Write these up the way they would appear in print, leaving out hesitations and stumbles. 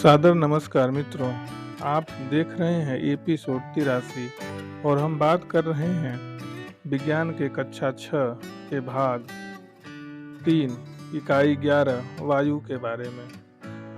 सादर नमस्कार मित्रों। आप देख रहे हैं एपिसोड 83 और हम बात कर रहे हैं विज्ञान के कक्षा 6 के भाग 3 इकाई 11 वायु के बारे में।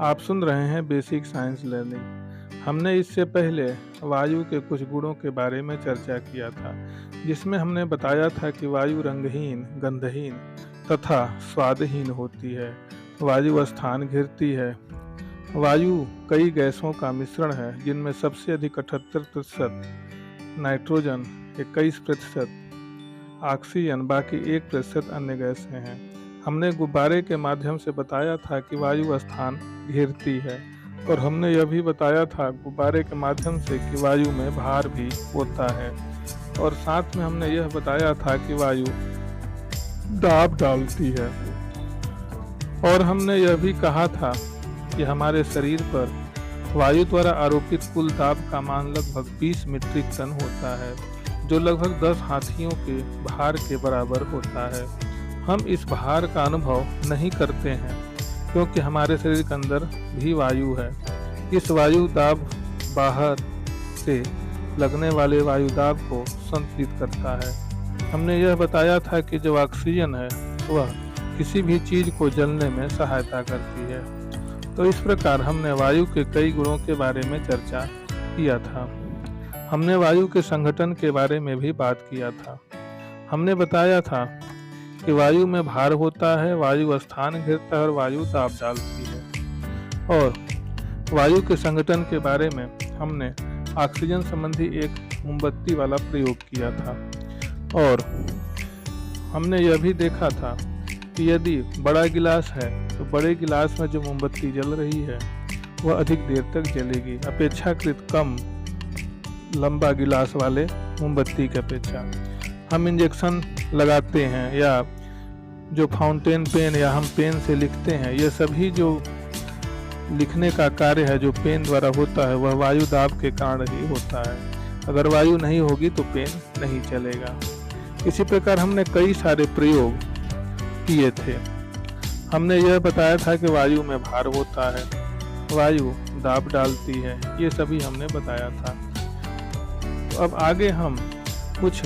आप सुन रहे हैं बेसिक साइंस लर्निंग। हमने इससे पहले वायु के कुछ गुणों के बारे में चर्चा किया था, जिसमें हमने बताया था कि वायु रंगहीन, गंधहीन तथा स्वादहीन होती है। वायु स्थान घेरती है। वायु कई गैसों का मिश्रण है, जिनमें सबसे अधिक 78% नाइट्रोजन, 21% ऑक्सीजन, बाकी 1% अन्य गैसें हैं। हमने गुब्बारे के माध्यम से बताया था कि वायु स्थान घेरती है, और हमने यह भी बताया था गुब्बारे के माध्यम से कि वायु में भार भी होता है, और साथ में हमने यह बताया था कि वायु दाब डालती है। और हमने यह भी कहा था कि हमारे शरीर पर वायु द्वारा आरोपित कुल दाब का मान लगभग 20 मीट्रिक टन होता है, जो लगभग 10 हाथियों के भार के बराबर होता है। हम इस भार का अनुभव नहीं करते हैं, क्योंकि हमारे शरीर के अंदर भी वायु है। इस वायु दाब बाहर से लगने वाले वायु दाब को संतुलित करता है। हमने यह बताया था कि जो ऑक्सीजन है वह किसी भी चीज को जलने में सहायता करती है। तो इस प्रकार हमने वायु के कई गुणों के बारे में चर्चा किया था। हमने वायु के संगठन के बारे में भी बात किया था। हमने बताया था कि वायु में भार होता है, वायु स्थान घेरता है और वायु दाब डालती है। और वायु के संगठन के बारे में हमने ऑक्सीजन संबंधी एक मोमबत्ती वाला प्रयोग किया था, और हमने यह भी देखा था कि यदि बड़ा गिलास है तो बड़े गिलास में जो मोमबत्ती जल रही है वह अधिक देर तक जलेगी, अपेक्षाकृत कम लंबा गिलास वाले मोमबत्ती की अपेक्षा। हम इंजेक्शन लगाते हैं या जो फाउंटेन पेन या हम पेन से लिखते हैं, यह सभी जो लिखने का कार्य है जो पेन द्वारा होता है वह वायु दाब के कारण ही होता है। अगर वायु नहीं होगी तो पेन नहीं चलेगा। इसी प्रकार हमने कई सारे प्रयोग किए थे। हमने यह बताया था कि वायु में भार होता है, वायु दाब डालती है, ये सभी हमने बताया था। तो अब आगे हम कुछ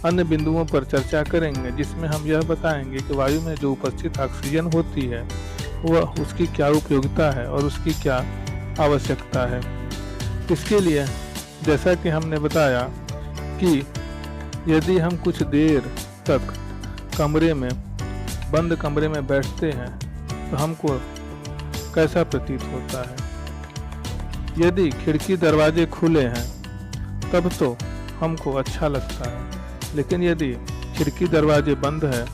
अन्य बिंदुओं पर चर्चा करेंगे, जिसमें हम यह बताएंगे कि वायु में जो उपस्थित ऑक्सीजन होती है वह उसकी क्या उपयोगिता है और उसकी क्या आवश्यकता है। इसके लिए जैसा कि हमने बताया कि यदि हम कुछ देर तक बंद कमरे में बैठते हैं तो हमको कैसा प्रतीत होता है। यदि खिड़की दरवाजे खुले हैं तब तो हमको अच्छा लगता है, लेकिन यदि खिड़की दरवाजे बंद है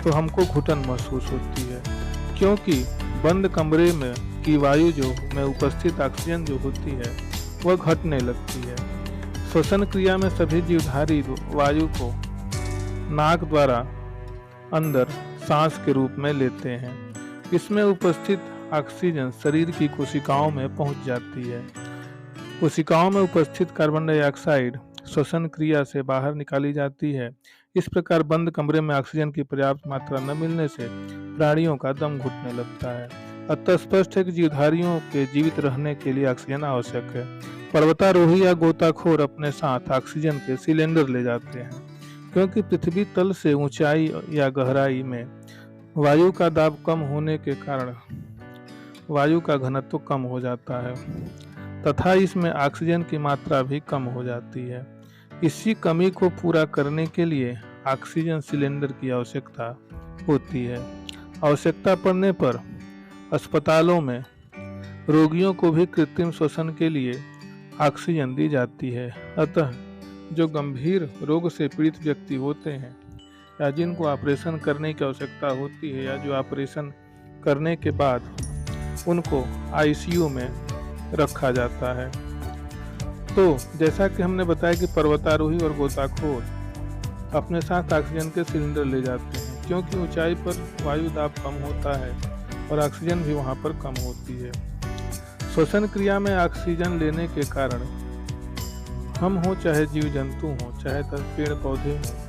तो हमको घुटन महसूस होती है, क्योंकि बंद कमरे में की वायु जो में उपस्थित ऑक्सीजन जो होती है वह घटने लगती है। श्वसन क्रिया में सभी जीवधारी वायु को नाक द्वारा अंदर सांस के रूप में लेते हैं। इसमें उपस्थित ऑक्सीजन शरीर की कोशिकाओं में पहुंच जाती है। कोशिकाओं में उपस्थित कार्बन डाइऑक्साइड श्वसन क्रिया से बाहर निकाली जाती है। इस प्रकार बंद कमरे में ऑक्सीजन की पर्याप्त मात्रा न मिलने से प्राणियों का दम घुटने लगता है। अतः स्पष्ट है कि जीवधारियों के जीवित रहने के लिए ऑक्सीजन आवश्यक है। पर्वतारोही या गोताखोर अपने साथ ऑक्सीजन के सिलेंडर ले जाते हैं, क्योंकि पृथ्वी तल से ऊंचाई या गहराई में वायु का दाब कम होने के कारण वायु का घनत्व कम हो जाता है तथा इसमें ऑक्सीजन की मात्रा भी कम हो जाती है। इसी कमी को पूरा करने के लिए ऑक्सीजन सिलेंडर की आवश्यकता होती है। आवश्यकता पड़ने पर अस्पतालों में रोगियों को भी कृत्रिम श्वसन के लिए ऑक्सीजन दी जाती है। अतः जो गंभीर रोग से पीड़ित व्यक्ति होते हैं या जिनको ऑपरेशन करने की आवश्यकता होती है, या जो ऑपरेशन करने के बाद उनको आईसीयू में रखा जाता है, तो जैसा कि हमने बताया कि पर्वतारोही और गोताखोर अपने साथ ऑक्सीजन के सिलेंडर ले जाते हैं, क्योंकि ऊंचाई पर वायु दाब कम होता है और ऑक्सीजन भी वहाँ पर कम होती है। श्वसन क्रिया में ऑक्सीजन लेने के कारण हम हो चाहे जीव जंतु हो चाहे पेड़ पौधे हों,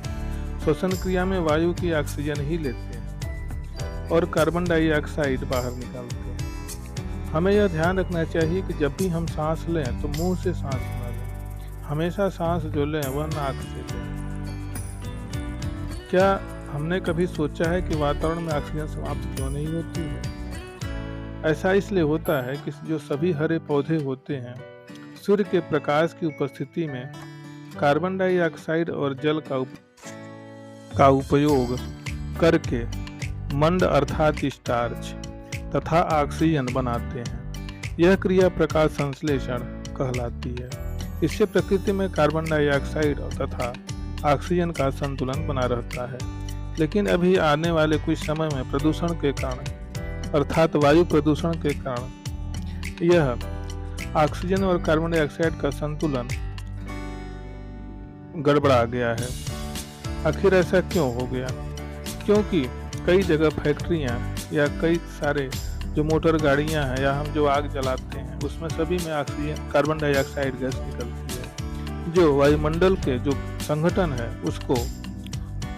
श्वसन क्रिया में वायु की ऑक्सीजन ही लेते हैं और कार्बन डाइऑक्साइड बाहर निकालते हैं। हमें यह ध्यान रखना चाहिए कि जब भी हम सांस लें तो मुंह से सांस न लें। हमेशा सांस जो लें वह नाक से लें। क्या हमने कभी सोचा है कि वातावरण में ऑक्सीजन समाप्त क्यों नहीं होती है? ऐसा इसलिए होता है कि जो सभी हरे पौधे होते हैं, सूर्य के प्रकाश की उपस्थिति में कार्बन डाइऑक्साइड और जल का उपयोग करके मंड अर्थात स्टार्च तथा ऑक्सीजन बनाते हैं। यह क्रिया प्रकाश संश्लेषण कहलाती है। इससे प्रकृति में कार्बन डाइऑक्साइड तथा ऑक्सीजन का संतुलन बना रहता है। लेकिन अभी आने वाले कुछ समय में प्रदूषण के कारण अर्थात वायु प्रदूषण के कारण यह ऑक्सीजन और कार्बन डाइऑक्साइड का संतुलन गड़बड़ा गया है। आखिर ऐसा क्यों हो गया? क्योंकि कई जगह फैक्ट्रियां या कई सारे जो मोटर गाड़ियां हैं या हम जो आग जलाते हैं उसमें सभी में ऑक्सीजन कार्बन डाइऑक्साइड गैस निकलती है, जो वायुमंडल के जो संगठन है उसको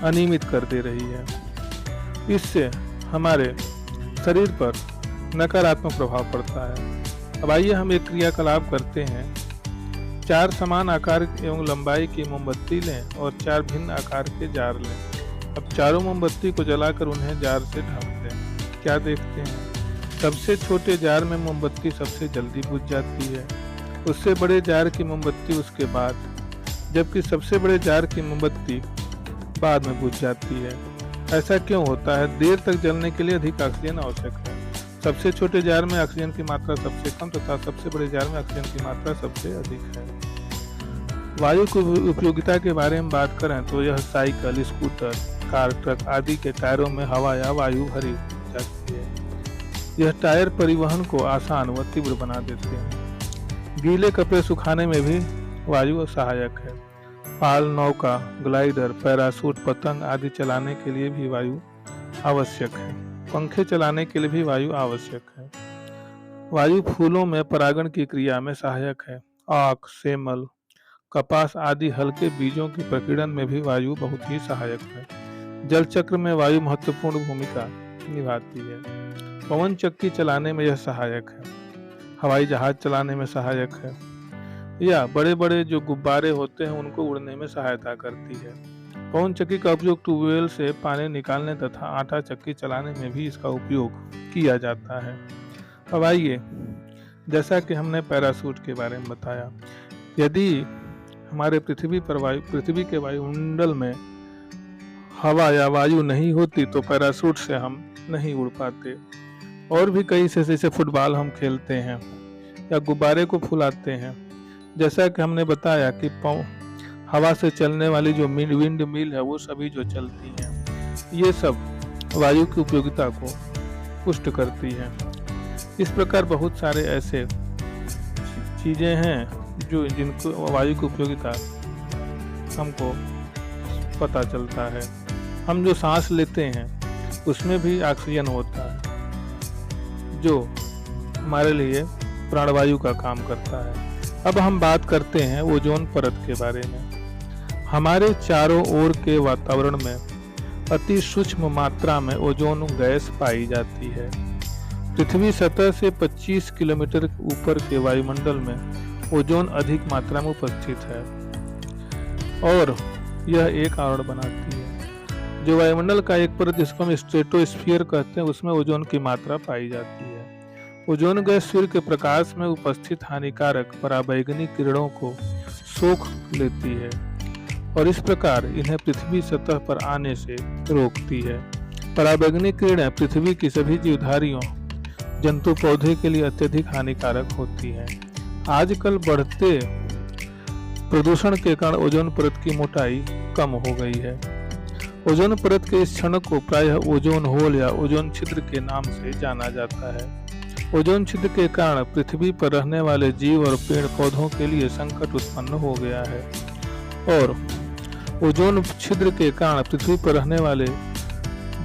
अनियमित कर दे रही है। इससे हमारे शरीर पर नकारात्मक प्रभाव पड़ता है। अब आइए हम एक क्रियाकलाप करते हैं। 4 समान आकार एवं लंबाई की मोमबत्ती लें और 4 भिन्न आकार के जार लें। अब चारों मोमबत्ती को जलाकर उन्हें जार से ढक दें। क्या देखते हैं? सबसे छोटे जार में मोमबत्ती सबसे जल्दी बुझ जाती है, उससे बड़े जार की मोमबत्ती उसके बाद, जबकि सबसे बड़े जार की मोमबत्ती बाद में बुझ जाती है। ऐसा क्यों होता है? देर तक जलने के लिए अधिक ऑक्सीजन आवश्यक है। सबसे छोटे जार में ऑक्सीजन की मात्रा सबसे कम तथा सबसे बड़े जार में ऑक्सीजन की मात्रा सबसे अधिक है। वायु की उपयोगिता के बारे में बात करें तो यह साइकिल, स्कूटर, कार, ट्रक आदि के टायरों में हवा या वायु भरी जाती है। यह टायर परिवहन को आसान व तीव्र बना देते हैं। गीले कपड़े सुखाने में भी वायु सहायक है। पाल, नौका, ग्लाइडर, पैराशूट, पतंग आदि चलाने के लिए भी वायु आवश्यक है। पंखे चलाने के लिए भी वायु आवश्यक है। वायु फूलों में परागण की क्रिया में सहायक है। आक, सेमल, कपास आदि हल्के बीजों की प्रकीर्णन में भी वायु बहुत ही सहायक है। जल चक्र में वायु महत्वपूर्ण भूमिका निभाती है। पवन चक्की चलाने में यह सहायक है। हवाई जहाज चलाने में सहायक है या बड़े बड़े जो गुब्बारे होते हैं उनको उड़ने में सहायता करती है। पवन चक्की का उपयोग ट्यूबवेल से पानी निकालने तथा आटा चक्की चलाने में भी इसका उपयोग किया जाता है। अब आइए, जैसा कि हमने पैराशूट के बारे में बताया, यदि हमारे पृथ्वी के वायुमंडल में हवा या वायु नहीं होती तो पैराशूट से हम नहीं उड़ पाते। और भी कई से जैसे फुटबॉल हम खेलते हैं या गुब्बारे को फुलाते हैं। जैसा कि हमने बताया कि हवा से चलने वाली जो विंड मिल है वो सभी जो चलती हैं, ये सब वायु की उपयोगिता को पुष्ट करती है। इस प्रकार बहुत सारे ऐसे चीजें हैं जो जिनको वायु की उपयोगिता हमको पता चलता है। हम जो सांस लेते हैं उसमें भी ऑक्सीजन होता है जो हमारे लिए प्राणवायु का काम करता है। अब हम बात करते हैं ओजोन परत के बारे में। हमारे चारों ओर के वातावरण में अति सूक्ष्म मात्रा में ओजोन गैस पाई जाती है। पृथ्वी सतह से 25 किलोमीटर ऊपर के वायुमंडल में ओजोन अधिक मात्रा में उपस्थित है और यह एक आवरण बनाती है। जो वायुमंडल का एक परत जिसको हम स्ट्रेटोस्फीयर कहते हैं उसमें ओजोन की मात्रा पाई जाती है। ओजोन गैस सूर्य के प्रकाश में उपस्थित हानिकारक पराबैंगनी किरणों को सोख लेती है और इस प्रकार इन्हें पृथ्वी सतह पर आने से रोकती है। पराबैंगनी किरणें पृथ्वी की सभी जीवधारियों, जंतु, पौधे के लिए अत्यधिक हानिकारक होती हैं। आजकल बढ़ते प्रदूषण के कारण ओजोन परत की मोटाई कम हो गई है। ओजोन परत के इस क्षण को प्रायः ओजोन होल या ओजोन छिद्र के नाम से जाना जाता है। ओजोन छिद्र के कारण पृथ्वी पर रहने वाले जीव और पेड़ पौधों के लिए संकट उत्पन्न हो गया है और ओजोन छिद्र के कारण पृथ्वी पर रहने वाले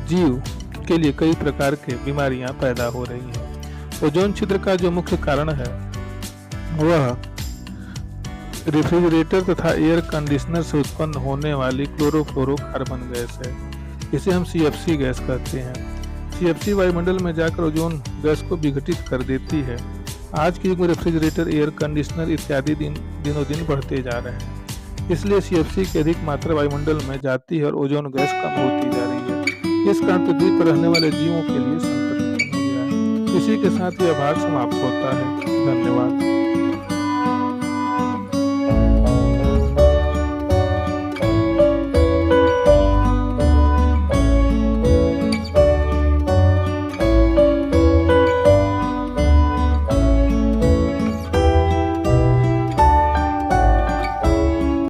जीव के लिए कई प्रकार के बीमारियां पैदा हो रही हैं। ओजोन छिद्र का जो मुख्य कारण है वह रेफ्रिजरेटर तथा एयर कंडीशनर से उत्पन्न होने वाली क्लोरोफ्लोरोकार्बन गैस है। इसे हम CFC गैस कहते हैं। सीएफसी वायुमंडल में जाकर ओजोन गैस को विघटित कर देती है। आज के युग में रेफ्रिजरेटर, एयर कंडीशनर इत्यादि दिनों दिन बढ़ते जा रहे हैं। इसलिए सीएफसी की अधिक मात्रा वायुमंडल में जाती है और ओजोन गैस कम होती जा रही है। इस कारण पृथ्वी पर रहने वाले जीवों के लिए संकट उत्पन्न हो गया है। इसी के साथ यह भाग समाप्त होता है। धन्यवाद।